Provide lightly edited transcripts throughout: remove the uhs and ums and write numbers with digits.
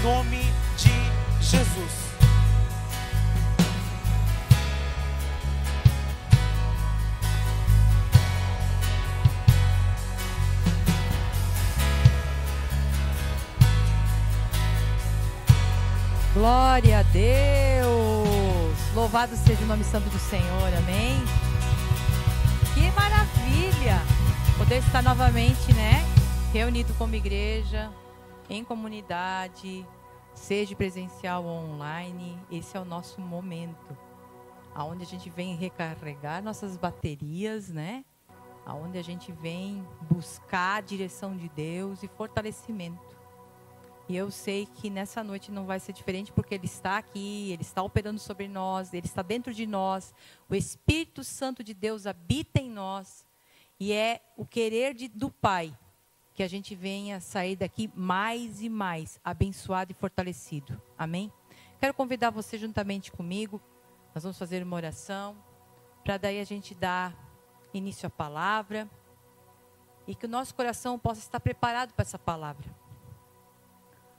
nome de Jesus. Glória a Deus! Louvado seja o nome santo do Senhor, amém? Que maravilha! Poder estar novamente, né? Reunido como igreja, em comunidade, seja presencial ou online. Esse é o nosso momento, aonde a gente vem recarregar nossas baterias, né? Aonde a gente vem buscar a direção de Deus e fortalecimento. E eu sei que nessa noite não vai ser diferente, porque Ele está aqui, Ele está operando sobre nós, Ele está dentro de nós. O Espírito Santo de Deus habita em nós. E é o querer do Pai que a gente venha sair daqui mais e mais abençoado e fortalecido. Amém? Quero convidar você juntamente comigo. Nós vamos fazer uma oração, para daí a gente dar início à palavra. E que o nosso coração possa estar preparado para essa palavra.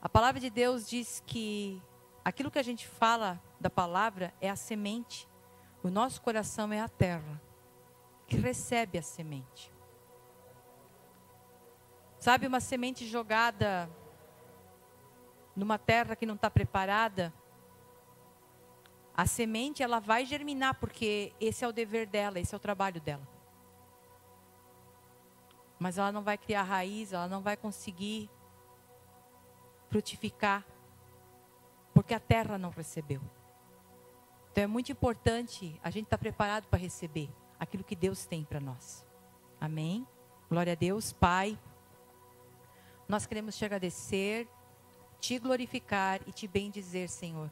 A palavra de Deus diz que aquilo que a gente fala da palavra é a semente. O nosso coração é a terra que recebe a semente. Sabe, uma semente jogada numa terra que não está preparada, a semente ela vai germinar, porque esse é o dever dela, esse é o trabalho dela. Mas ela não vai criar raiz, ela não vai conseguir frutificar, porque a terra não recebeu. Então é muito importante a gente estar preparado para receber aquilo que Deus tem para nós. Amém? Glória a Deus. Pai, nós queremos te agradecer, te glorificar e te bendizer, Senhor,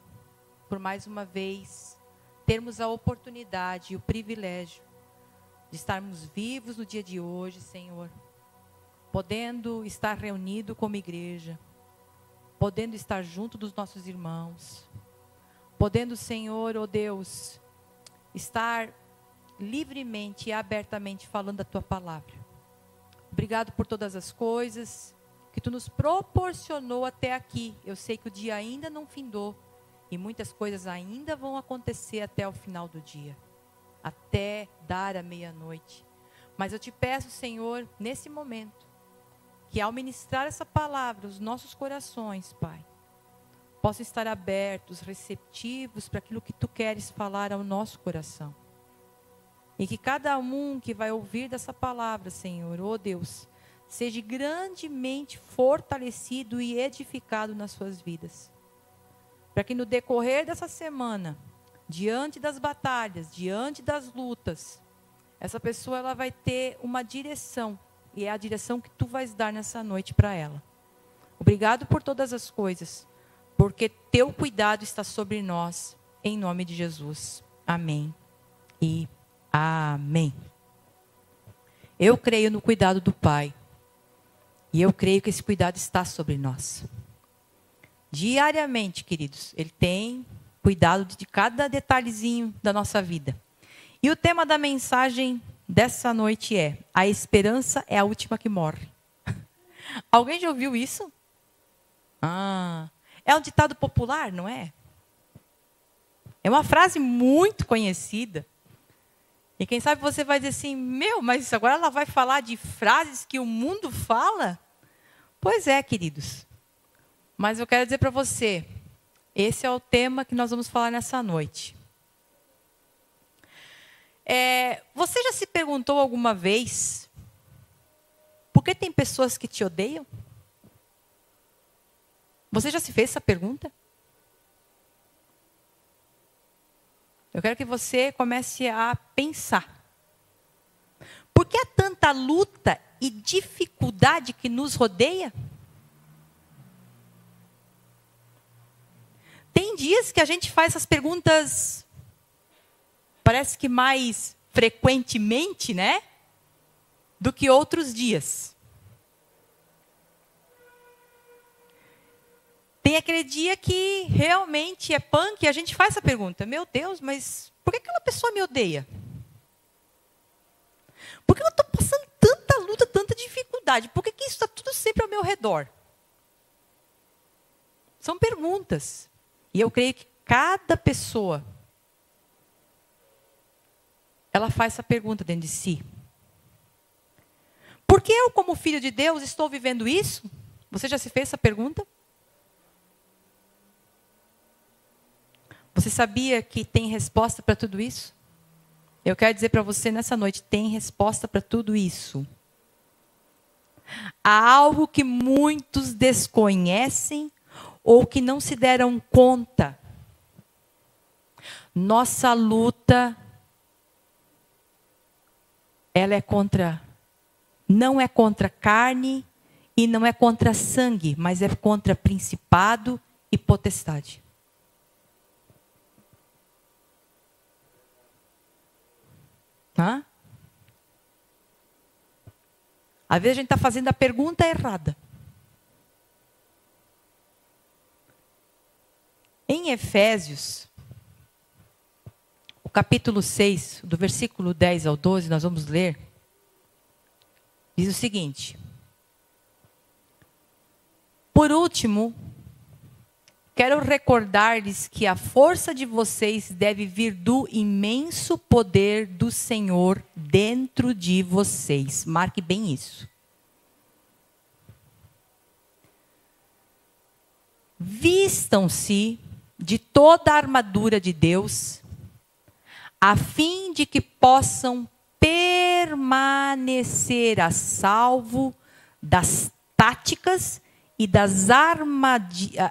por mais uma vez termos a oportunidade e o privilégio de estarmos vivos no dia de hoje, Senhor, podendo estar reunido como igreja, podendo estar junto dos nossos irmãos, podendo, Senhor, ó Deus, estar livremente e abertamente falando a Tua palavra. Obrigado por todas as coisas que Tu nos proporcionou até aqui. Eu sei que o dia ainda não findou e muitas coisas ainda vão acontecer até o final do dia, até dar a meia-noite. Mas eu te peço, Senhor, nesse momento, que ao ministrar essa palavra, os nossos corações, Pai, possam estar abertos, receptivos para aquilo que Tu queres falar ao nosso coração. E que cada um que vai ouvir dessa palavra, Senhor, ó Deus, seja grandemente fortalecido e edificado nas suas vidas. Para que no decorrer dessa semana, diante das batalhas, diante das lutas, essa pessoa ela vai ter uma direção. E é a direção que Tu vais dar nessa noite para ela. Obrigado por todas as coisas, porque Teu cuidado está sobre nós, em nome de Jesus. Amém e amém. Eu creio no cuidado do Pai. E eu creio que esse cuidado está sobre nós. Diariamente, queridos, Ele tem cuidado de cada detalhezinho da nossa vida. E o tema da mensagem dessa noite é: a esperança é a última que morre. Alguém já ouviu isso? É um ditado popular, não é? É uma frase muito conhecida. E quem sabe você vai dizer assim: mas agora ela vai falar de frases que o mundo fala? Pois é, queridos. Mas eu quero dizer para você, esse é o tema que nós vamos falar nessa noite. Você já se perguntou alguma vez por que tem pessoas que te odeiam? Você já se fez essa pergunta? Eu quero que você comece a pensar. Por que há tanta luta e dificuldade que nos rodeia? Tem dias que a gente faz essas perguntas, parece que mais frequentemente, né? Do que outros dias. Tem aquele dia que realmente é punk e a gente faz essa pergunta: meu Deus, mas por que aquela pessoa me odeia? Por que eu estou passando tanta luta, tanta dificuldade? Por que isso está tudo sempre ao meu redor? São perguntas. E eu creio que cada pessoa, ela faz essa pergunta dentro de si. Por que eu, como filho de Deus, estou vivendo isso? Você já se fez essa pergunta? Você sabia que tem resposta para tudo isso? Eu quero dizer para você nessa noite, tem resposta para tudo isso. Há algo que muitos desconhecem ou que não se deram conta. Nossa luta, ela é não é contra carne e não é contra sangue, mas é contra principado e potestade. Hã? Às vezes a gente está fazendo a pergunta errada. Em Efésios, o capítulo 6, do versículo 10 ao 12, nós vamos ler, diz o seguinte: por último, quero recordar-lhes que a força de vocês deve vir do imenso poder do Senhor dentro de vocês. Marque bem isso. Vistam-se de toda a armadura de Deus, a fim de que possam permanecer a salvo das táticas e das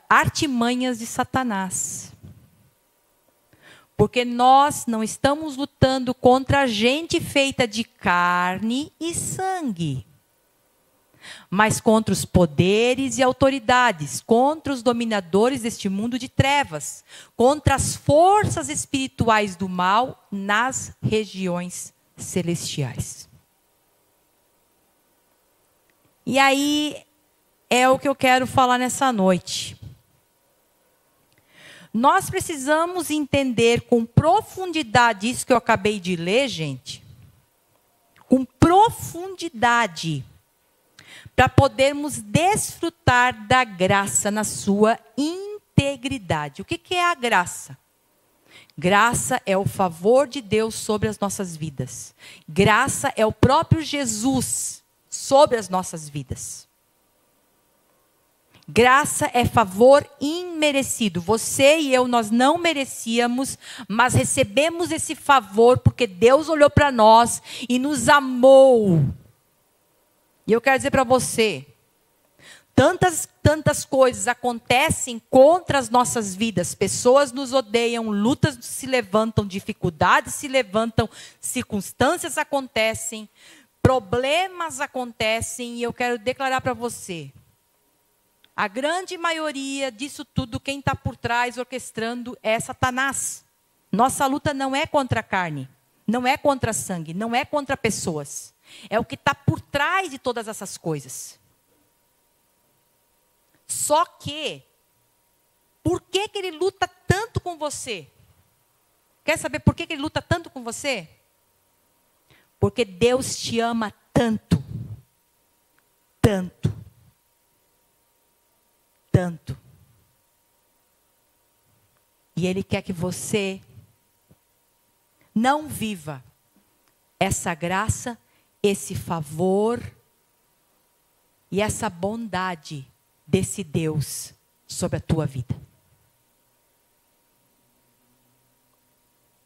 artimanhas de Satanás. Porque nós não estamos lutando contra gente feita de carne e sangue, mas contra os poderes e autoridades, contra os dominadores deste mundo de trevas, contra as forças espirituais do mal nas regiões celestiais. E aí é o que eu quero falar nessa noite. Nós precisamos entender com profundidade isso que eu acabei de ler, gente. Com profundidade. Para podermos desfrutar da graça na sua integridade. O que é a graça? Graça é o favor de Deus sobre as nossas vidas. Graça é o próprio Jesus sobre as nossas vidas. Graça é favor imerecido. Você e eu, nós não merecíamos, mas recebemos esse favor porque Deus olhou para nós e nos amou. E eu quero dizer para você, tantas coisas acontecem contra as nossas vidas. Pessoas nos odeiam, lutas se levantam, dificuldades se levantam, circunstâncias acontecem, problemas acontecem. E eu quero declarar para você, a grande maioria disso tudo, quem está por trás orquestrando é Satanás. Nossa luta não é contra a carne, não é contra sangue, não é contra pessoas. É o que está por trás de todas essas coisas. Só que, por que ele luta tanto com você? Quer saber por que ele luta tanto com você? Porque Deus te ama tanto. Tanto. Tanto. E Ele quer que você não viva essa graça, esse favor e essa bondade desse Deus sobre a tua vida.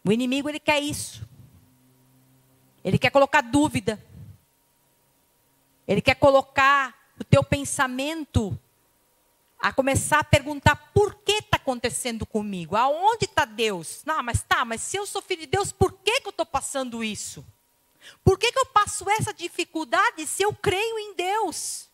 O inimigo, ele quer isso. Ele quer colocar dúvida. Ele quer colocar o teu pensamento a começar a perguntar por que está acontecendo comigo? Aonde está Deus? Não, mas se eu sou filho de Deus, por que eu estou passando isso? Por que eu passo essa dificuldade se eu creio em Deus?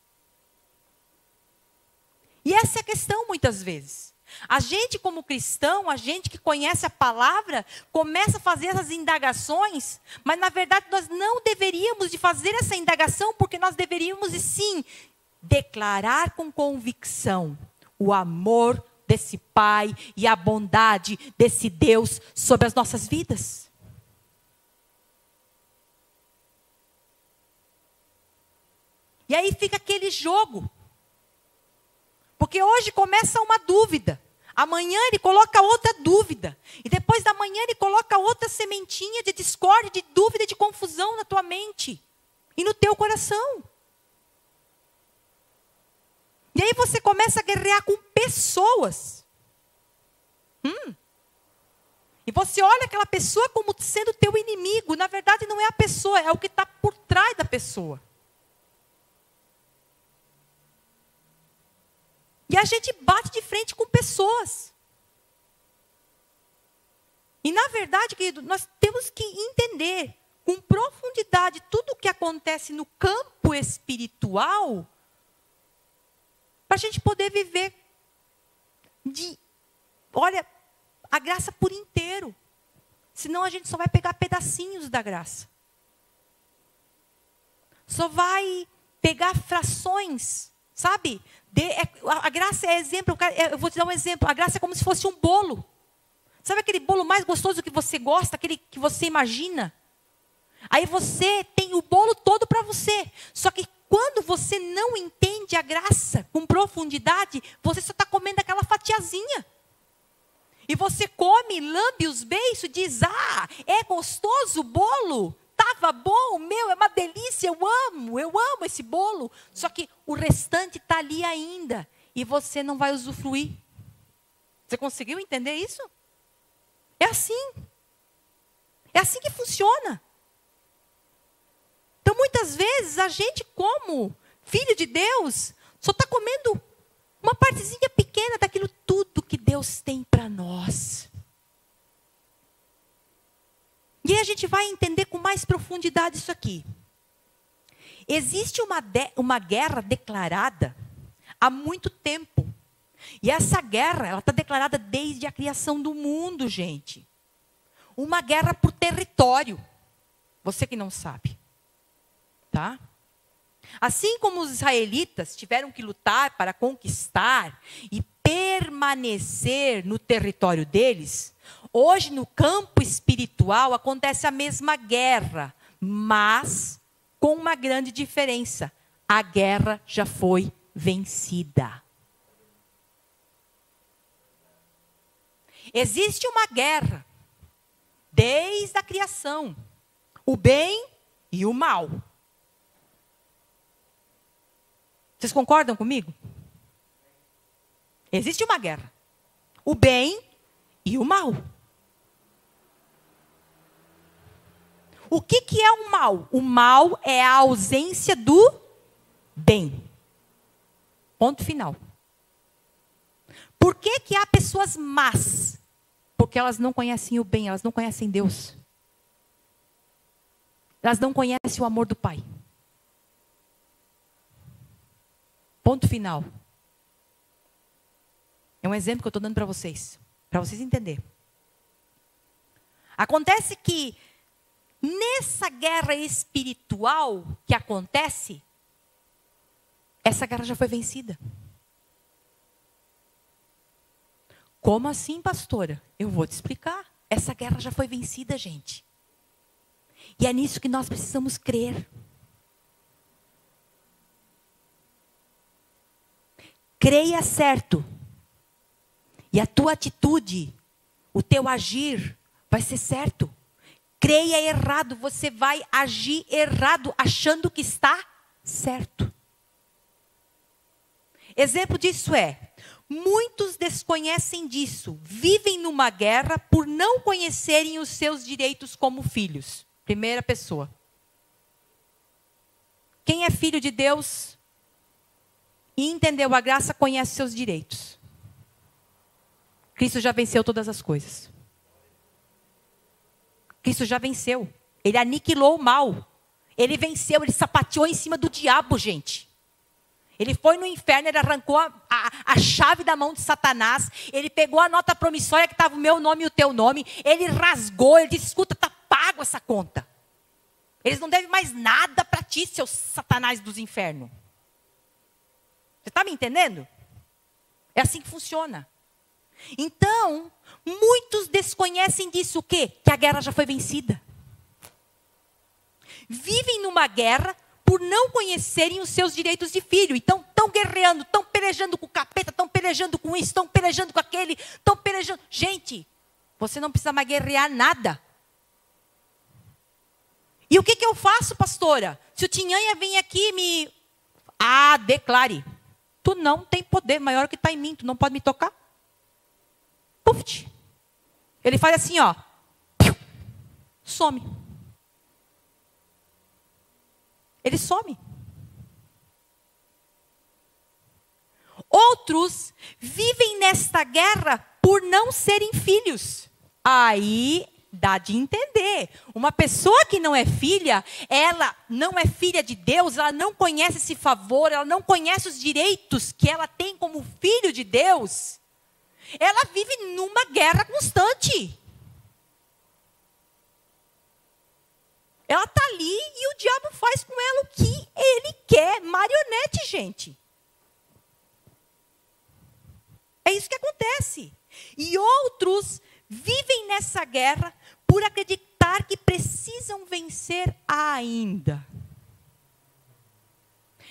E essa é a questão muitas vezes. A gente como cristão, a gente que conhece a palavra, começa a fazer essas indagações, mas na verdade nós não deveríamos de fazer essa indagação, porque nós deveríamos sim declarar com convicção o amor desse Pai e a bondade desse Deus sobre as nossas vidas. E aí fica aquele jogo. Porque hoje começa uma dúvida. Amanhã ele coloca outra dúvida. E depois da manhã ele coloca outra sementinha de discórdia, de dúvida, de confusão na tua mente. E no teu coração. E aí você começa a guerrear com pessoas. E você olha aquela pessoa como sendo teu inimigo. Na verdade não é a pessoa, é o que está por trás da pessoa. E a gente bate de frente com pessoas. E na verdade, querido, nós temos que entender com profundidade tudo o que acontece no campo espiritual, para a gente poder viver a graça por inteiro. Senão a gente só vai pegar pedacinhos da graça. Só vai pegar frações, sabe? A graça é exemplo, eu vou te dar um exemplo. A graça é como se fosse um bolo. Sabe aquele bolo mais gostoso que você gosta, aquele que você imagina? Aí você tem o bolo todo para você. Só que quando você não entende a graça com profundidade, você só está comendo aquela fatiazinha. E você come, lambe os beiços e diz, é gostoso o bolo? Estava bom, meu, é uma delícia, eu amo esse bolo. Só que o restante está ali ainda. E você não vai usufruir. Você conseguiu entender isso? É assim. É assim que funciona. Então, muitas vezes, a gente, como filho de Deus, só está comendo uma partezinha pequena daquilo tudo que Deus tem para nós. E aí a gente vai entender com mais profundidade isso aqui. Existe uma guerra declarada há muito tempo. E essa guerra, ela está declarada desde a criação do mundo, gente. Uma guerra por território. Você que não sabe. Tá? Assim como os israelitas tiveram que lutar para conquistar e permanecer no território deles, hoje no campo espiritual acontece a mesma guerra, mas com uma grande diferença. A guerra já foi vencida. Existe uma guerra desde a criação, o bem e o mal. Vocês concordam comigo? Existe uma guerra. O bem e o mal. O que é o mal? O mal é a ausência do bem. Ponto final. Por que há pessoas más? Porque elas não conhecem o bem, elas não conhecem Deus. Elas não conhecem o amor do Pai. Ponto final. É um exemplo que eu estou dando para vocês entenderem. Acontece que, nessa guerra espiritual que acontece, essa guerra já foi vencida. Como assim, pastora? Eu vou te explicar. Essa guerra já foi vencida, gente. E é nisso que nós precisamos crer. Creia certo. E a tua atitude, o teu agir, vai ser certo. Creia errado, você vai agir errado, achando que está certo. Exemplo disso é, muitos desconhecem disso, vivem numa guerra por não conhecerem os seus direitos como filhos. Primeira pessoa. Quem é filho de Deus e entendeu a graça, conhece seus direitos. Cristo já venceu todas as coisas. Cristo já venceu. Ele aniquilou o mal. Ele venceu, ele sapateou em cima do diabo, gente. Ele foi no inferno, ele arrancou a chave da mão de Satanás. Ele pegou a nota promissória que estava o meu nome e o teu nome. Ele rasgou, ele disse, escuta, está pago essa conta. Eles não devem mais nada para ti, seus Satanás dos infernos. Você está me entendendo? É assim que funciona. Então, muitos desconhecem disso o quê? Que a guerra já foi vencida. Vivem numa guerra por não conhecerem os seus direitos de filho. Então, estão guerreando, estão pelejando com o capeta, estão pelejando com isso, estão pelejando com aquele, estão pelejando. Gente, você não precisa mais guerrear nada. E o que eu faço, pastora? Se o Tinhanha vem aqui e me... declare. Tu não tem poder maior que está em mim, tu não pode me tocar. Puf. Ele faz assim, ó. Some. Ele some. Outros vivem nesta guerra por não serem filhos. Aí dá de entender. Uma pessoa que não é filha, ela não é filha de Deus, ela não conhece esse favor, ela não conhece os direitos que ela tem como filho de Deus. Ela vive numa guerra constante. Ela está ali e o diabo faz com ela o que ele quer. Marionete, gente. É isso que acontece. E outros vivem nessa guerra por acreditar que precisam vencer ainda.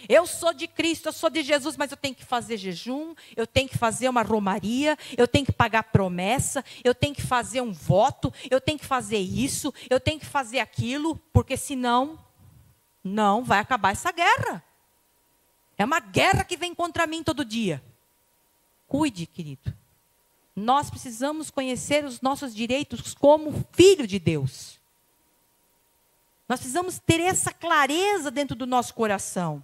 Eu sou de Cristo, eu sou de Jesus, mas eu tenho que fazer jejum, eu tenho que fazer uma romaria, eu tenho que pagar promessa, eu tenho que fazer um voto, eu tenho que fazer isso, eu tenho que fazer aquilo, porque senão, não vai acabar essa guerra. É uma guerra que vem contra mim todo dia. Cuide, querido. Nós precisamos conhecer os nossos direitos como filho de Deus. Nós precisamos ter essa clareza dentro do nosso coração.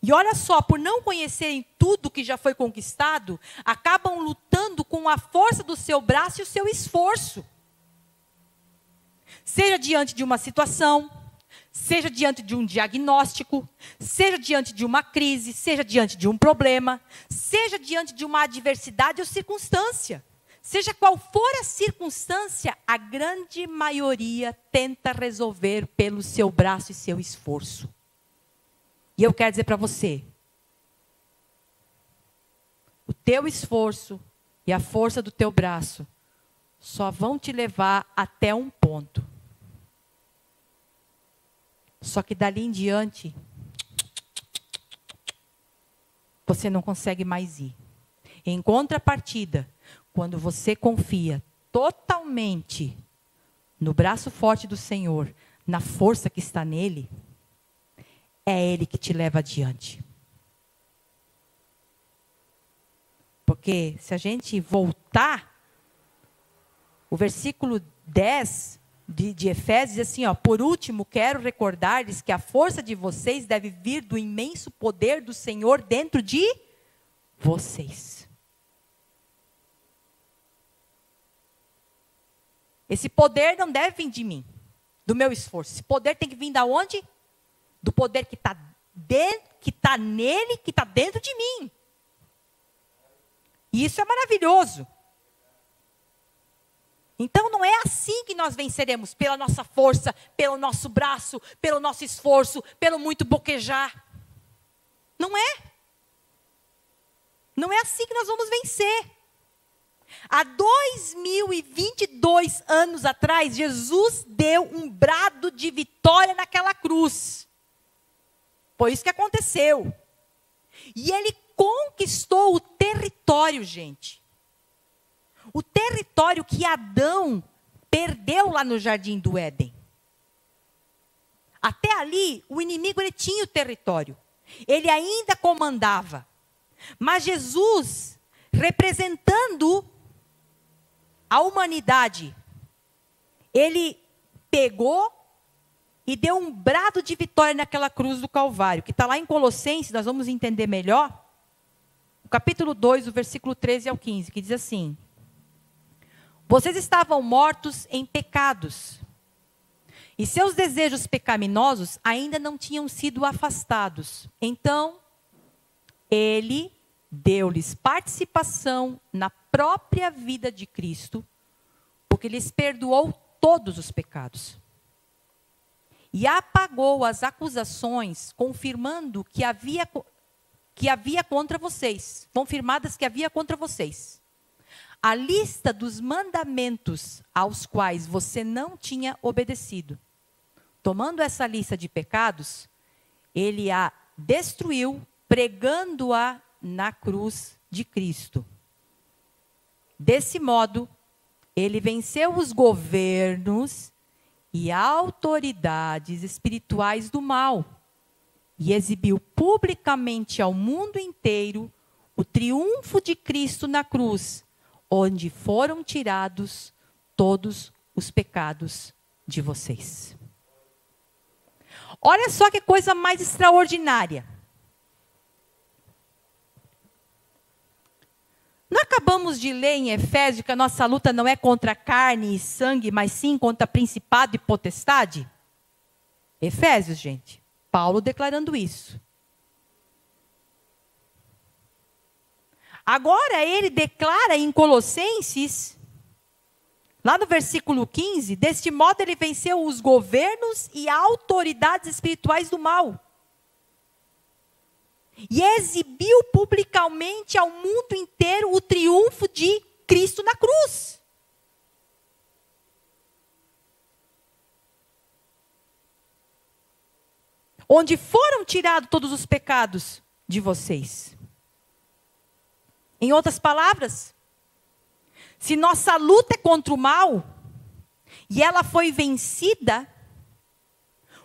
E olha só, por não conhecerem tudo que já foi conquistado, acabam lutando com a força do seu braço e o seu esforço. Seja diante de uma situação, seja diante de um diagnóstico, seja diante de uma crise, seja diante de um problema, seja diante de uma adversidade ou circunstância. Seja qual for a circunstância, a grande maioria tenta resolver pelo seu braço e seu esforço. E eu quero dizer para você, o teu esforço e a força do teu braço só vão te levar até um ponto. Só que dali em diante, você não consegue mais ir. Em contrapartida, quando você confia totalmente no braço forte do Senhor, na força que está nele, é Ele que te leva adiante. Porque se a gente voltar, o versículo 10 de Efésios diz assim, ó, por último, quero recordar-lhes que a força de vocês deve vir do imenso poder do Senhor dentro de vocês. Esse poder não deve vir de mim, do meu esforço. Esse poder tem que vir da onde? Do poder que está nele, que está dentro de mim. E isso é maravilhoso. Então não é assim que nós venceremos, pela nossa força, pelo nosso braço, pelo nosso esforço, pelo muito boquejar. Não é. Não é assim que nós vamos vencer. Há 2022 anos atrás, Jesus deu um brado de vitória naquela cruz. Foi isso que aconteceu. E ele conquistou o território, gente. O território que Adão perdeu lá no Jardim do Éden. Até ali, o inimigo ele tinha o território. Ele ainda comandava. Mas Jesus, representando a humanidade, ele pegou e deu um brado de vitória naquela cruz do Calvário, que está lá em Colossenses, nós vamos entender melhor. O capítulo 2, o versículo 13 ao 15, que diz assim: vocês estavam mortos em pecados, e seus desejos pecaminosos ainda não tinham sido afastados. Então, ele deu-lhes participação na própria vida de Cristo, porque lhes perdoou todos os pecados. E apagou as acusações, confirmando que havia contra vocês, confirmadas que havia contra vocês. A lista dos mandamentos aos quais você não tinha obedecido. Tomando essa lista de pecados, ele a destruiu, pregando-a na cruz de Cristo. Desse modo, ele venceu os governos e autoridades espirituais do mal e exibiu publicamente ao mundo inteiro o triunfo de Cristo na cruz, onde foram tirados todos os pecados de vocês. Olha só que coisa mais extraordinária. Não acabamos de ler em Efésios que a nossa luta não é contra carne e sangue, mas sim contra principado e potestade? Efésios, gente. Paulo declarando isso. Agora ele declara em Colossenses, lá no versículo 15, deste modo ele venceu os governos e autoridades espirituais do mal. E exibiu publicamente ao mundo inteiro o triunfo de Cristo na cruz. Onde foram tirados todos os pecados de vocês. Em outras palavras, se nossa luta é contra o mal, e ela foi vencida,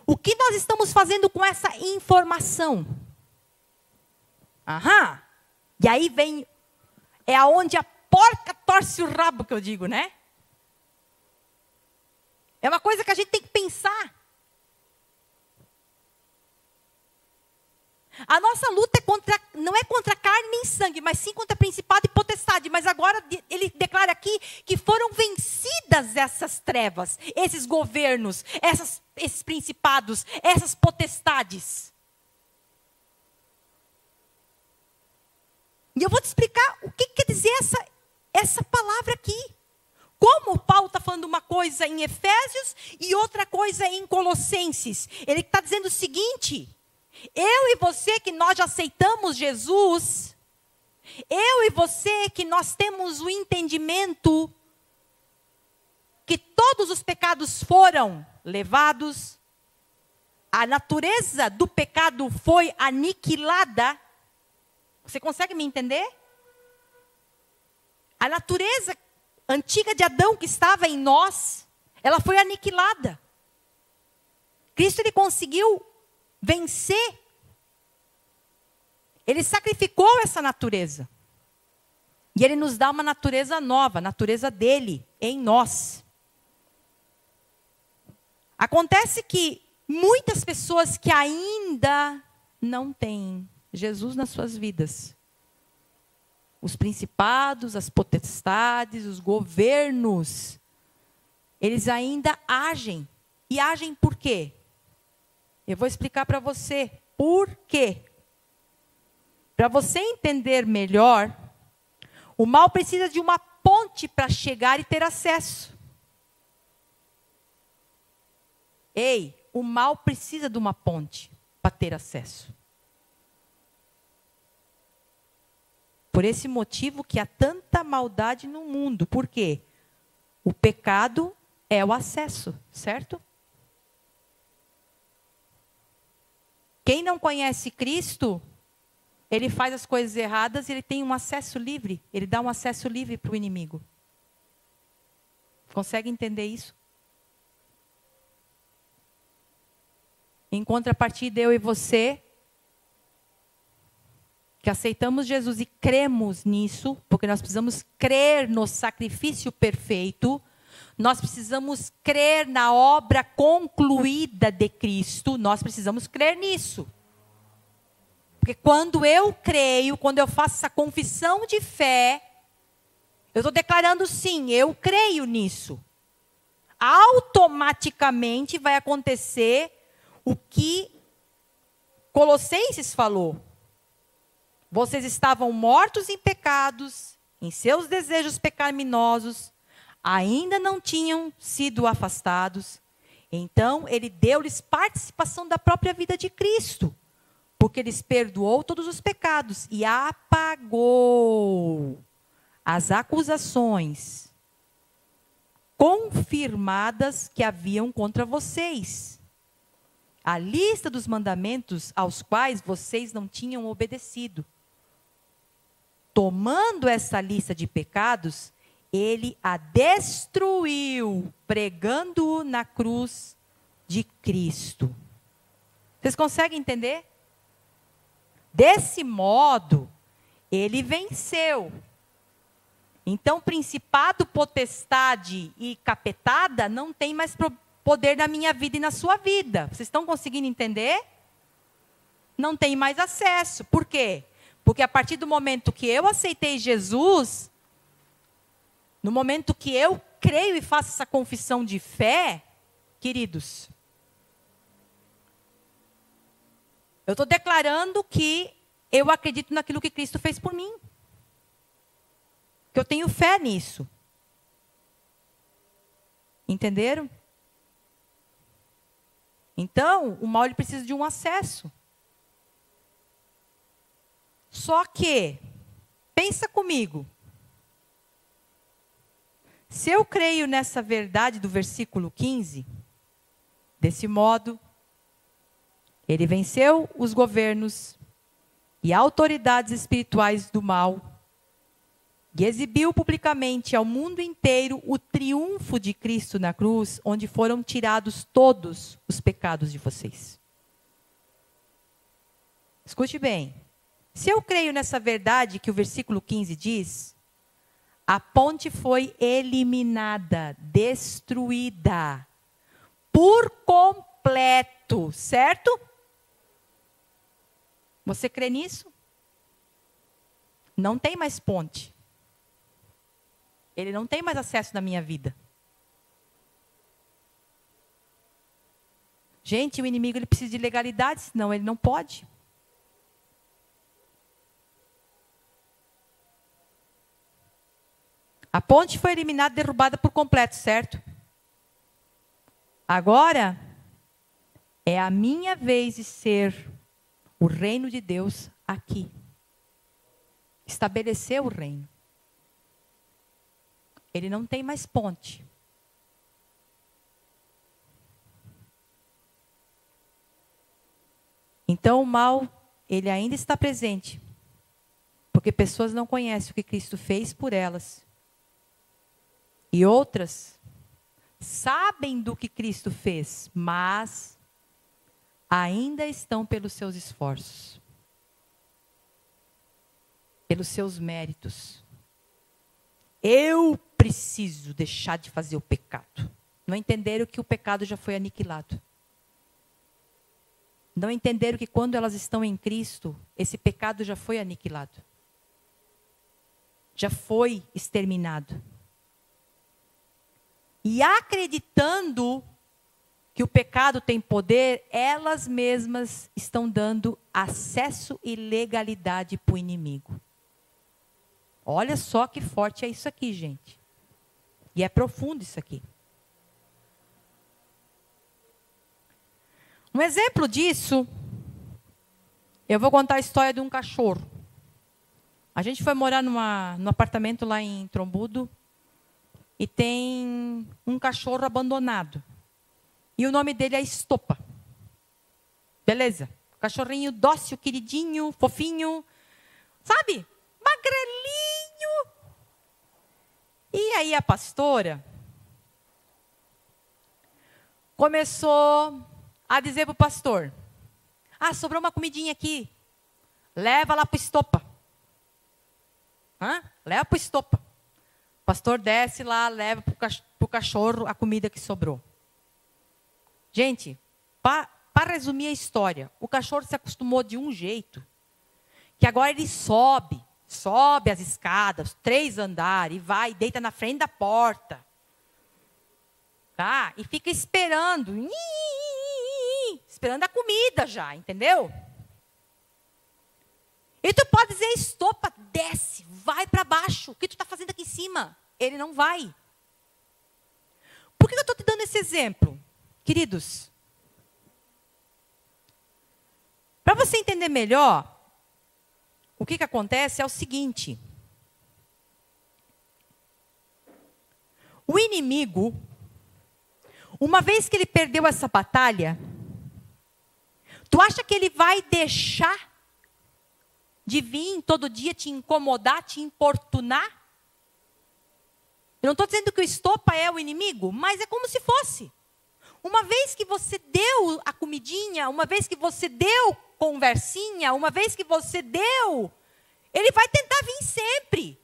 o que nós estamos fazendo com essa informação? Aham. E aí vem, é aonde a porca torce o rabo, que eu digo, né? É uma coisa que a gente tem que pensar. A nossa luta não é contra carne nem sangue, mas sim contra principado e potestade. Mas agora ele declara aqui que foram vencidas essas trevas, esses governos, esses principados, essas potestades. E eu vou te explicar o que quer dizer essa palavra aqui. Como Paulo está falando uma coisa em Efésios e outra coisa em Colossenses. Ele está dizendo o seguinte: eu e você que nós já aceitamos Jesus, eu e você que nós temos o entendimento que todos os pecados foram levados, a natureza do pecado foi aniquilada. Você consegue me entender? A natureza antiga de Adão que estava em nós, ela foi aniquilada. Cristo ele conseguiu vencer. Ele sacrificou essa natureza. E ele nos dá uma natureza nova, a natureza dele em nós. Acontece que muitas pessoas que ainda não têm Jesus nas suas vidas, os principados, as potestades, os governos, eles ainda agem. E agem por quê? Eu vou explicar para você por quê. Para você entender melhor, o mal precisa de uma ponte para chegar e ter acesso. Ei, o mal precisa de uma ponte para ter acesso. Por esse motivo que há tanta maldade no mundo. Por quê? O pecado é o acesso, certo? Quem não conhece Cristo, ele faz as coisas erradas e ele tem um acesso livre. Ele dá um acesso livre para o inimigo. Consegue entender isso? Em contrapartida, eu e você, que aceitamos Jesus e cremos nisso, porque nós precisamos crer no sacrifício perfeito, nós precisamos crer na obra concluída de Cristo, nós precisamos crer nisso. Porque quando eu creio, quando eu faço essa confissão de fé, eu estou declarando sim, eu creio nisso. Automaticamente vai acontecer o que Colossenses falou. Vocês estavam mortos em pecados, em seus desejos pecaminosos, ainda não tinham sido afastados. Então, ele deu-lhes participação da própria vida de Cristo, porque lhes perdoou todos os pecados e apagou as acusações confirmadas que haviam contra vocês. a lista dos mandamentos aos quais vocês não tinham obedecido. Tomando essa lista de pecados, ele a destruiu, pregando-o na cruz de Cristo. Vocês conseguem entender? Desse modo, ele venceu. Então, principado, potestade e capetada não tem mais poder na minha vida e na sua vida. Vocês estão conseguindo entender? Não tem mais acesso. Por quê? Porque a partir do momento que eu aceitei Jesus, no momento que eu creio e faço essa confissão de fé, queridos, eu estou declarando que eu acredito naquilo que Cristo fez por mim. Que eu tenho fé nisso. Entenderam? Então, o mal ele precisa de um acesso. Só que, pensa comigo. Se eu creio nessa verdade do versículo 15, desse modo, ele venceu os governos e autoridades espirituais do mal e exibiu publicamente ao mundo inteiro o triunfo de Cristo na cruz, onde foram tirados todos os pecados de vocês. Escute bem. Se eu creio nessa verdade que o versículo 15 diz, a ponte foi eliminada, destruída, por completo, certo? Você crê nisso? Não tem mais ponte. Ele não tem mais acesso na minha vida. Gente, o inimigo ele precisa de legalidade, senão ele não pode. A ponte foi eliminada, derrubada por completo, certo? Agora, é a minha vez de ser o reino de Deus aqui. Estabelecer o reino. Ele não tem mais ponte. Então o mal, ele ainda está presente. Porque pessoas não conhecem o que Cristo fez por elas. E outras sabem do que Cristo fez, mas ainda estão pelos seus esforços. Pelos seus méritos. Eu preciso deixar de fazer o pecado. Não entenderam que o pecado já foi aniquilado. Não entenderam que quando elas estão em Cristo, esse pecado já foi aniquilado. Já foi exterminado. E acreditando que o pecado tem poder, elas mesmas estão dando acesso e legalidade para o inimigo. Olha só que forte é isso aqui, gente. E é profundo isso aqui. Um exemplo disso, eu vou contar a história de um cachorro. A gente foi morar num apartamento lá em Trombudo e tem um cachorro abandonado. E o nome dele é Estopa. Beleza. Cachorrinho dócil, queridinho, fofinho. Sabe? Magrelinho. E aí a pastora começou a dizer para o pastor: ah, sobrou uma comidinha aqui. Leva lá para o Estopa. Leva para o Estopa. O pastor desce lá, leva para o cachorro a comida que sobrou. Gente, para resumir a história, o cachorro se acostumou de um jeito, que agora ele sobe as escadas, 3 andares, e vai, deita na frente da porta. Tá? E fica esperando. Esperando a comida já, entendeu? E tu pode dizer: Estopa, desce, vai para baixo. O que tu está fazendo aqui em cima? Ele não vai. Por que eu estou te dando esse exemplo? Queridos, para você entender melhor, o que acontece é o seguinte. O inimigo, uma vez que ele perdeu essa batalha, Tu acha que ele vai deixar de vir todo dia te incomodar, te importunar? Eu não estou dizendo que o estopa é o inimigo, mas é como se fosse. Uma vez que você deu a comidinha, uma vez que você deu conversinha, uma vez que você deu, ele vai tentar vir sempre.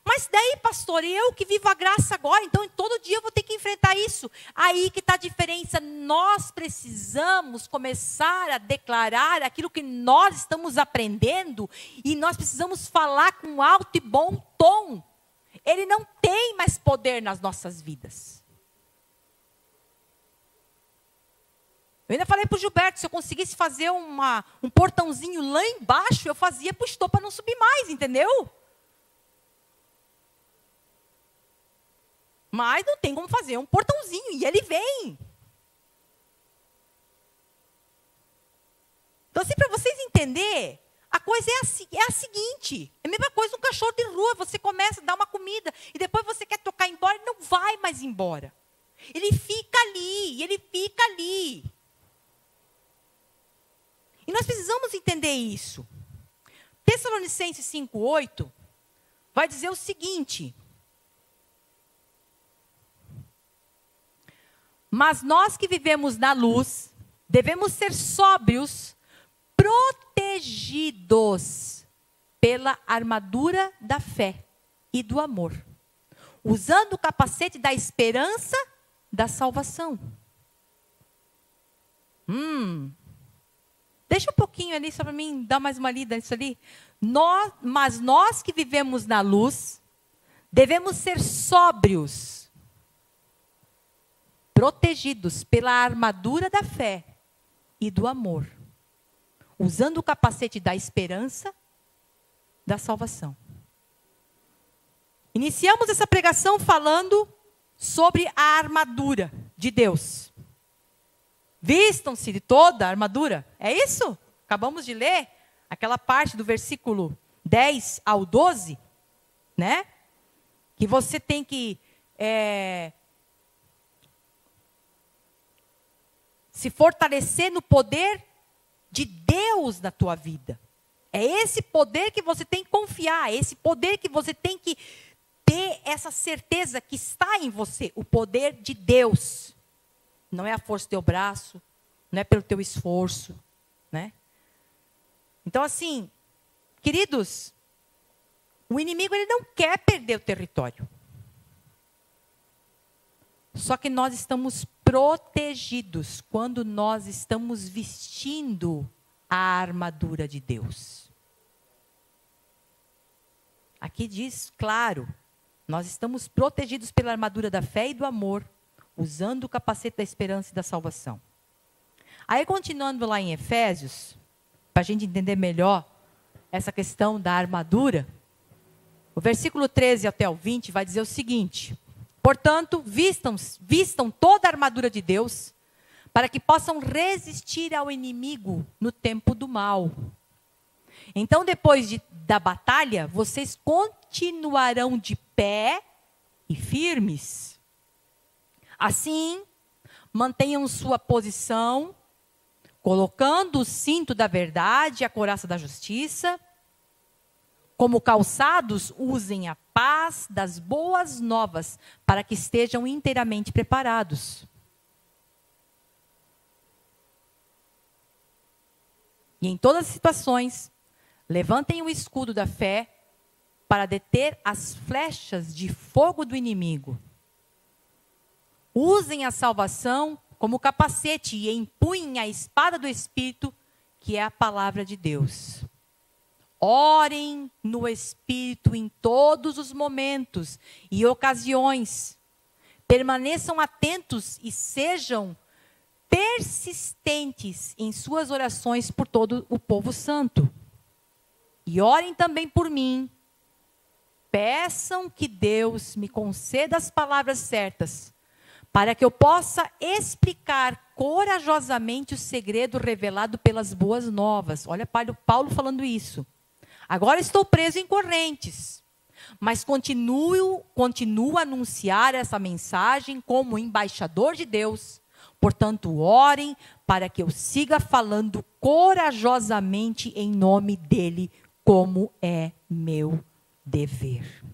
Mas daí, pastor, eu que vivo a graça agora, então todo dia eu vou ter que enfrentar isso. Aí que está a diferença. Nós precisamos começar a declarar aquilo que nós estamos aprendendo e nós precisamos falar com alto e bom tom. Ele não tem mais poder nas nossas vidas. Eu ainda falei para o Gilberto, se eu conseguisse fazer um portãozinho lá embaixo, eu fazia para o estopa não subir mais, entendeu? Mas não tem como fazer um portãozinho, e ele vem. Então, assim, para vocês entenderem, a coisa é a seguinte, é a mesma coisa um cachorro de rua, você começa a dar uma comida, e depois você quer tocar embora, ele não vai mais embora. Ele fica ali, ele fica ali. E nós precisamos entender isso. Tessalonicenses 5:8 vai dizer o seguinte: mas nós que vivemos na luz, devemos ser sóbrios, protegidos pela armadura da fé e do amor, usando o capacete da esperança da salvação. Deixa um pouquinho ali, só para mim dar mais uma lida nisso ali. Mas nós que vivemos na luz, devemos ser sóbrios, protegidos pela armadura da fé e do amor, usando o capacete da esperança da salvação. Iniciamos essa pregação falando sobre a armadura de Deus. Vistam-se de toda a armadura. É isso? Acabamos de ler aquela parte do versículo 10 ao 12, né? Que você tem que se fortalecer no poder de Deus na tua vida. É esse poder que você tem que confiar, é esse poder que você tem que ter essa certeza que está em você, o poder de Deus. Não é a força do teu braço, não é pelo teu esforço, né? Então, assim, queridos, o inimigo ele não quer perder o território. Só que nós estamos protegidos quando nós estamos vestindo a armadura de Deus. Aqui diz, claro, nós estamos protegidos pela armadura da fé e do amor, usando o capacete da esperança e da salvação. Aí, continuando lá em Efésios, para a gente entender melhor essa questão da armadura, o versículo 13 até o 20 vai dizer o seguinte: portanto, vistam toda a armadura de Deus, para que possam resistir ao inimigo no tempo do mal. Então, depois da batalha, vocês continuarão de pé e firmes. Assim, mantenham sua posição, colocando o cinto da verdade e a couraça da justiça. Como calçados, usem a paz das boas novas, para que estejam inteiramente preparados. E em todas as situações, levantem o escudo da fé para deter as flechas de fogo do inimigo. Usem a salvação como capacete e empunhem a espada do Espírito, que é a palavra de Deus. Orem no Espírito em todos os momentos e ocasiões. Permaneçam atentos e sejam persistentes em suas orações por todo o povo santo. E orem também por mim. Peçam que Deus me conceda as palavras certas, para que eu possa explicar corajosamente o segredo revelado pelas boas novas. Olha Paulo falando isso. Agora estou preso em correntes, mas continuo a anunciar essa mensagem como embaixador de Deus, Portanto, orem para que eu siga falando corajosamente em nome dele, como é meu dever.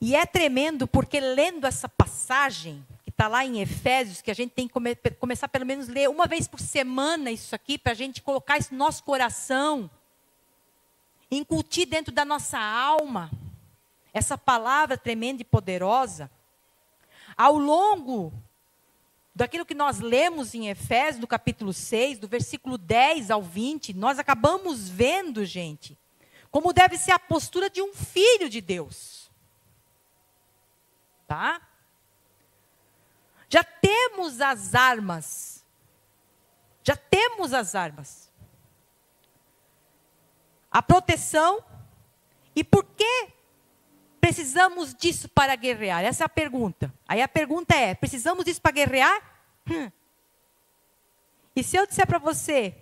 E é tremendo porque lendo essa passagem, que está lá em Efésios, que a gente tem que começar pelo menos ler uma vez por semana isso aqui, para a gente colocar isso no nosso coração, incutir dentro da nossa alma, essa palavra tremenda e poderosa. Ao longo daquilo que nós lemos em Efésios, do capítulo 6, do versículo 10 ao 20, nós acabamos vendo, gente, como deve ser a postura de um filho de Deus. Tá? Já temos as armas. Já temos as armas. A proteção. E por que precisamos disso para guerrear? Essa é a pergunta. Aí a pergunta é, precisamos disso para guerrear? E se eu disser para você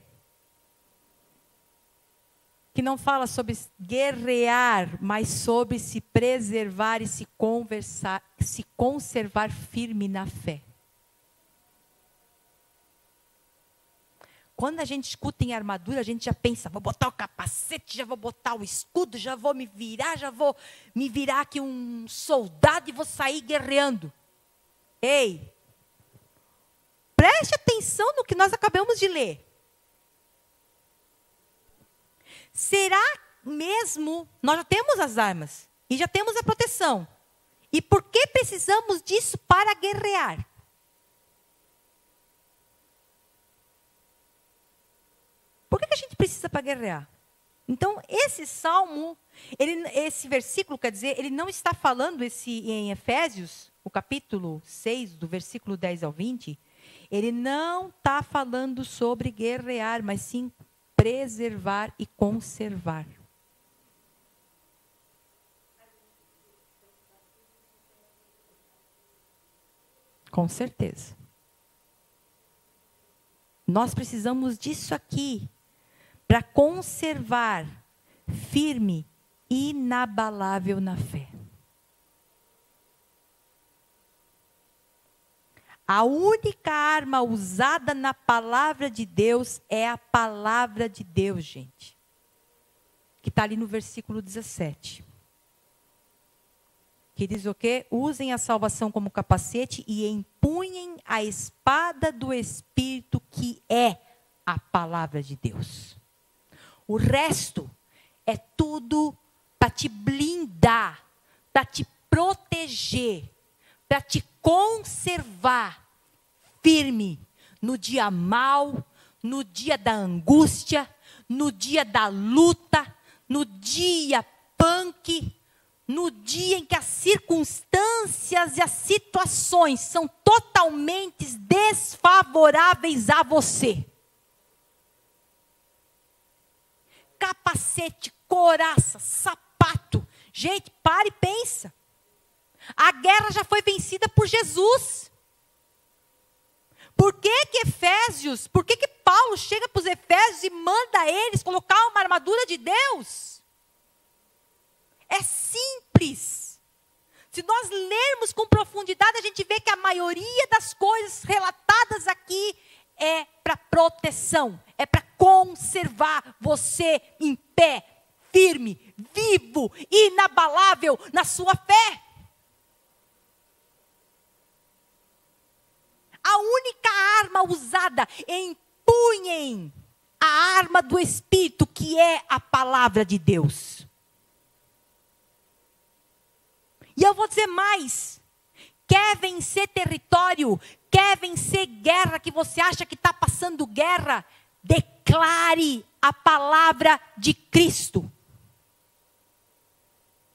que não fala sobre guerrear, mas sobre se preservar e se conservar firme na fé? Quando a gente escuta em armadura, a gente já pensa, vou botar o capacete, já vou botar o escudo, já vou me virar aqui um soldado e vou sair guerreando. Ei, preste atenção no que nós acabamos de ler. Será mesmo, nós já temos as armas e já temos a proteção. E por que precisamos disso para guerrear? Por que a gente precisa para guerrear? Então, esse salmo, esse versículo, quer dizer, ele não está falando em Efésios, o capítulo 6, do versículo 10 ao 20, ele não está falando sobre guerrear, mas sim preservar e conservar. Com certeza. Nós precisamos disso aqui para conservar firme, inabalável na fé. A única arma usada na palavra de Deus é a palavra de Deus, gente. Que está ali no versículo 17. Que diz o quê? Usem a salvação como capacete e empunhem a espada do Espírito, que é a palavra de Deus. O resto é tudo para te blindar, para te proteger, para te conservar firme no dia mau, no dia da angústia, no dia da luta, no dia punk, no dia em que as circunstâncias e as situações são totalmente desfavoráveis a você. Capacete, couraça, sapato. Gente, para e pensa. A guerra já foi vencida por Jesus. Por que Paulo chega para os Efésios e manda eles colocar uma armadura de Deus? É simples. Se nós lermos com profundidade, a gente vê que a maioria das coisas relatadas aqui é para proteção, é para conservar você em pé, firme, vivo, inabalável na sua fé. A única arma usada, empunhem a arma do Espírito, que é a palavra de Deus. E eu vou dizer mais, quer vencer território, quer vencer guerra, que você acha que está passando guerra, declare a palavra de Cristo.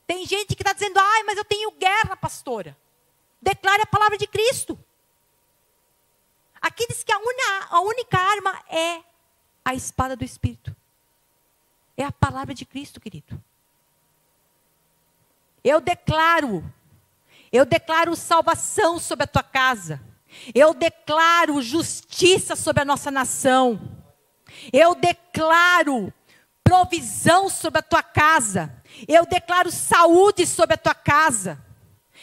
Tem gente que está dizendo, mas eu tenho guerra, pastora. Declare a palavra de Cristo. Aqui diz que a única arma é a espada do Espírito. É a palavra de Cristo, querido. Eu declaro salvação sobre a tua casa. Eu declaro justiça sobre a nossa nação. Eu declaro provisão sobre a tua casa. Eu declaro saúde sobre a tua casa.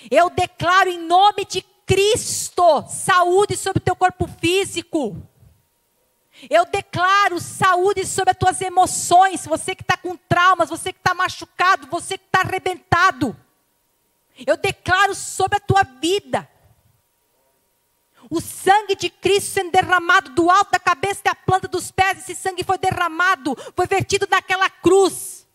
Eu declaro em nome de Cristo saúde sobre o teu corpo físico. Eu declaro saúde sobre as tuas emoções. Você que está com traumas, você que está machucado, você que está arrebentado. Eu declaro sobre a tua vida. O sangue de Cristo sendo derramado do alto da cabeça até a planta dos pés. Esse sangue foi derramado, foi vertido naquela cruz.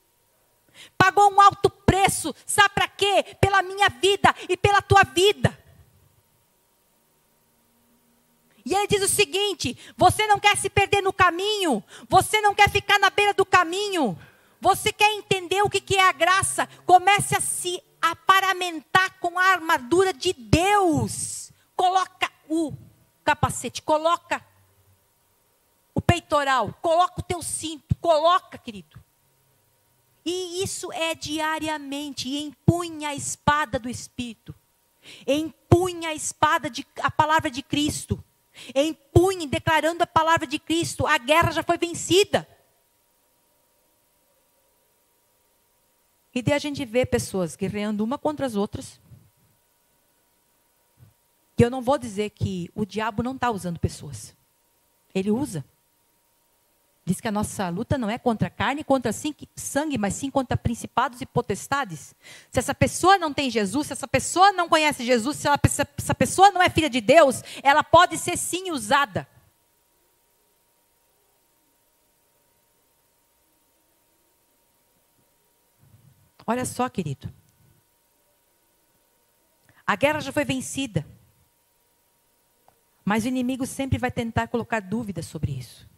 Pagou um alto preço. Sabe para quê? Pela minha vida e pela tua vida. E ele diz o seguinte: você não quer se perder no caminho. Você não quer ficar na beira do caminho. Você quer entender o que é a graça. Comece a se aparamentar com a armadura de Deus. Coloca o capacete, coloca o peitoral, coloca o teu cinto, coloca, querido. E isso é diariamente. E empunha a espada do Espírito. Empunha a espada, a palavra de Cristo. Empunhe, declarando a palavra de Cristo. A guerra já foi vencida. E daí a gente vê pessoas guerreando uma contra as outras. E eu não vou dizer que o diabo não está usando pessoas. Ele usa. Diz que a nossa luta não é contra carne, contra sangue, mas sim contra principados e potestades. Se essa pessoa não tem Jesus, se essa pessoa não conhece Jesus, se essa pessoa não é filha de Deus, ela pode ser sim usada. Olha só, querido. A guerra já foi vencida. Mas o inimigo sempre vai tentar colocar dúvidas sobre isso.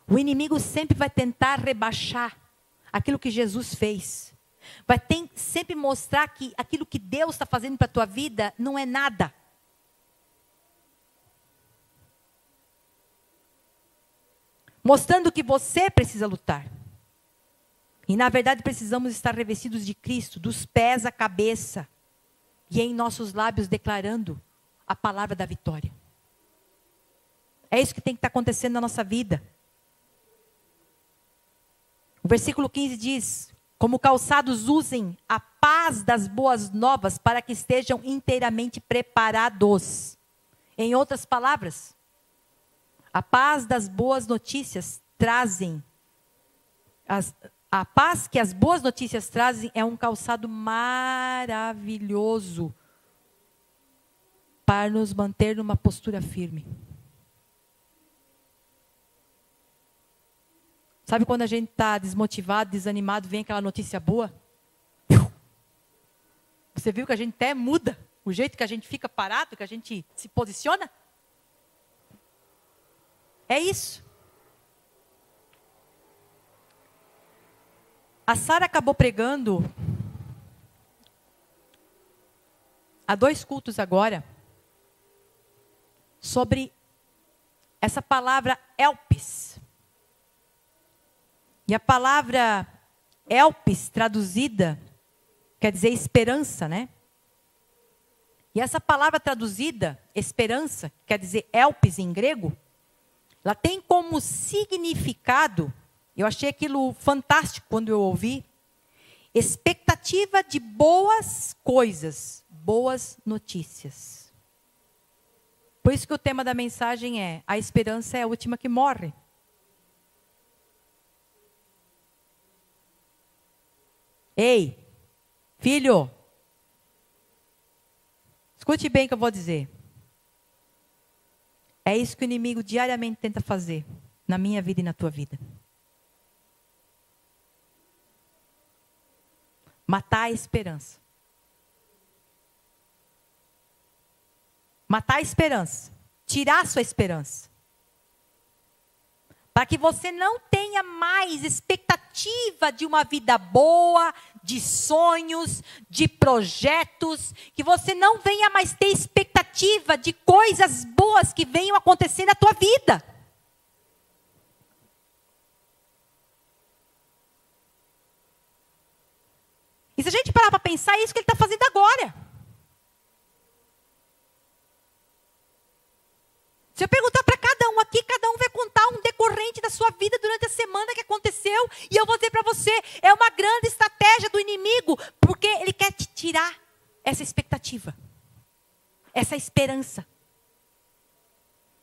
O inimigo sempre vai tentar rebaixar aquilo que Jesus fez. Vai sempre mostrar que aquilo que Deus está fazendo para a tua vida não é nada. Mostrando que você precisa lutar. E na verdade precisamos estar revestidos de Cristo, dos pés à cabeça. E em nossos lábios declarando a palavra da vitória. É isso que tem que estar acontecendo na nossa vida. O versículo 15 diz: como calçados usem a paz das boas novas para que estejam inteiramente preparados. Em outras palavras, a paz das boas notícias trazem, a paz que as boas notícias trazem é um calçado maravilhoso para nos manter numa postura firme. Sabe quando a gente está desmotivado, desanimado, vem aquela notícia boa? Você viu que a gente até muda o jeito que a gente fica parado, que a gente se posiciona? É isso. A Sara acabou pregando há 2 cultos agora sobre essa palavra elpis. E a palavra elpis, traduzida, quer dizer esperança, né? E essa palavra traduzida, esperança, quer dizer elpis em grego, ela tem como significado, eu achei aquilo fantástico quando eu ouvi, expectativa de boas coisas, boas notícias. Por isso que o tema da mensagem é: a esperança é a última que morre. Ei, filho, escute bem o que eu vou dizer. É isso que o inimigo diariamente tenta fazer na minha vida e na tua vida. Matar a esperança. Matar a esperança. Tirar a sua esperança. Para que você não tenha mais expectativa de uma vida boa, de sonhos, de projetos. Que você não venha mais ter expectativa de coisas boas que venham acontecer na tua vida. E se a gente parar para pensar, é isso que ele está fazendo agora. Se eu perguntar para cada um aqui, cada um vai contar um decorrente da sua vida durante durante a semana que aconteceu, e eu vou dizer para você, é uma grande estratégia do inimigo, porque ele quer te tirar essa expectativa, essa esperança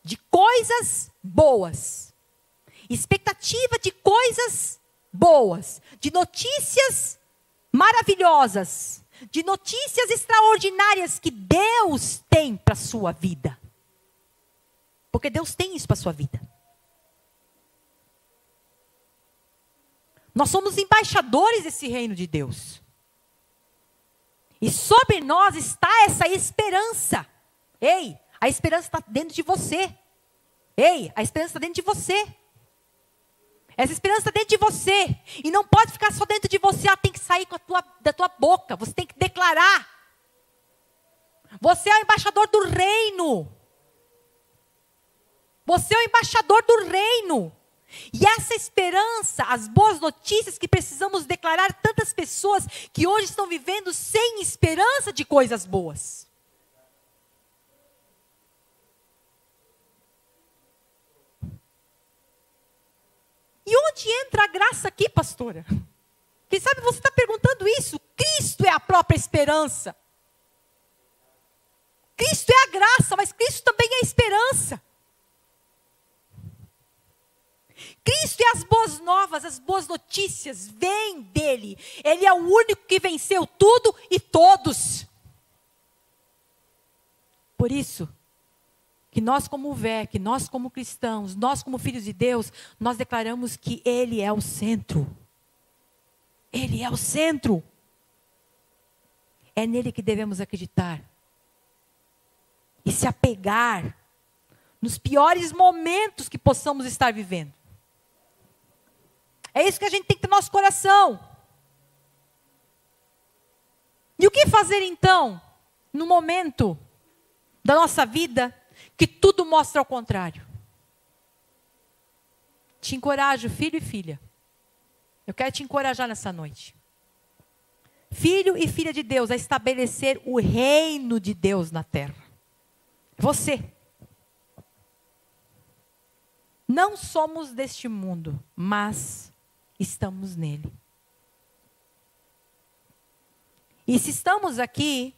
de coisas boas, expectativa de coisas boas, de notícias maravilhosas, de notícias extraordinárias que Deus tem para a sua vida. Porque Deus tem isso para a sua vida. Nós somos embaixadores desse reino de Deus. E sobre nós está essa esperança. Ei, a esperança está dentro de você. Ei, a esperança está dentro de você. Essa esperança está dentro de você. E não pode ficar só dentro de você. Ela tem que sair da tua boca. Você tem que declarar. Você é o embaixador do reino. Você é o embaixador do reino. E essa esperança, as boas notícias que precisamos declarar, tantas pessoas que hoje estão vivendo sem esperança de coisas boas. E onde entra a graça aqui, pastora? Quem sabe você está perguntando isso? Cristo é a própria esperança. Cristo é a graça, mas Cristo também é a esperança. Cristo é as boas novas, as boas notícias, vêm dele. Ele é o único que venceu tudo e todos. Por isso, que nós como VEC, nós como cristãos, nós como filhos de Deus, nós declaramos que Ele é o centro. Ele é o centro. É nele que devemos acreditar. E se apegar nos piores momentos que possamos estar vivendo. É isso que a gente tem que ter no nosso coração. E o que fazer então, no momento da nossa vida, que tudo mostra ao contrário? Te encorajo, filho e filha. Eu quero te encorajar nessa noite. Filho e filha de Deus, a estabelecer o reino de Deus na terra. Você. Não somos deste mundo, mas estamos nele. E se estamos aqui,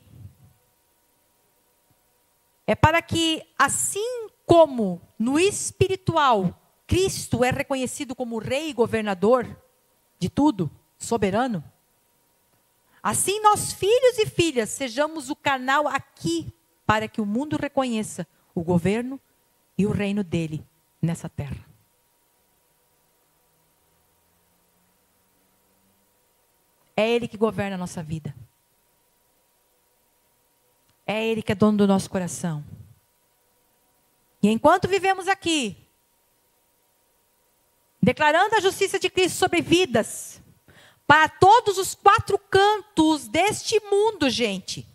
é para que, assim como no espiritual, Cristo é reconhecido como rei e governador de tudo, soberano, assim nós, filhos e filhas, sejamos o canal aqui para que o mundo reconheça o governo e o reino dele nessa terra. É Ele que governa a nossa vida. É Ele que é dono do nosso coração. E enquanto vivemos aqui, declarando a justiça de Cristo sobre vidas, para todos os 4 cantos deste mundo, gente,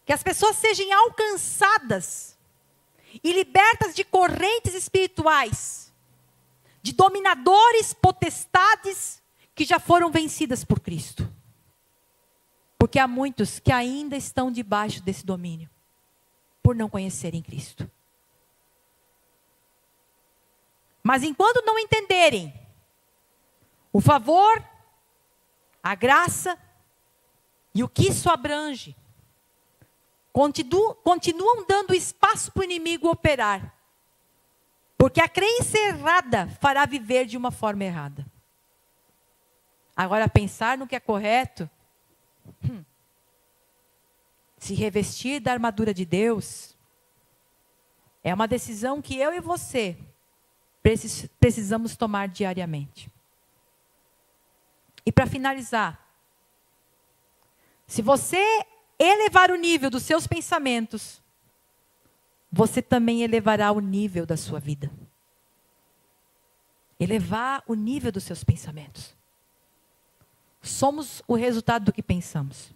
que as pessoas sejam alcançadas e libertas de correntes espirituais, de dominadores, potestades, que já foram vencidas por Cristo. Porque há muitos que ainda estão debaixo desse domínio, por não conhecerem Cristo. Mas enquanto não entenderem o favor, a graça e o que isso abrange, continuam dando espaço para o inimigo operar. Porque a crença errada fará viver de uma forma errada. Agora, pensar no que é correto, se revestir da armadura de Deus, é uma decisão que eu e você precisamos tomar diariamente. E para finalizar, se você elevar o nível dos seus pensamentos, você também elevará o nível da sua vida. Elevar o nível dos seus pensamentos. Somos o resultado do que pensamos.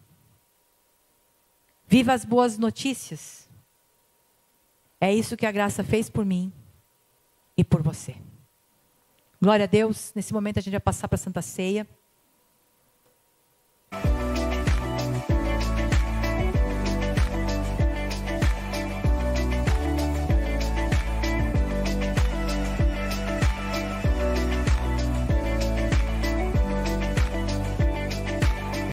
Viva as boas notícias. É isso que a graça fez por mim e por você. Glória a Deus. Nesse momento a gente vai passar para a Santa Ceia.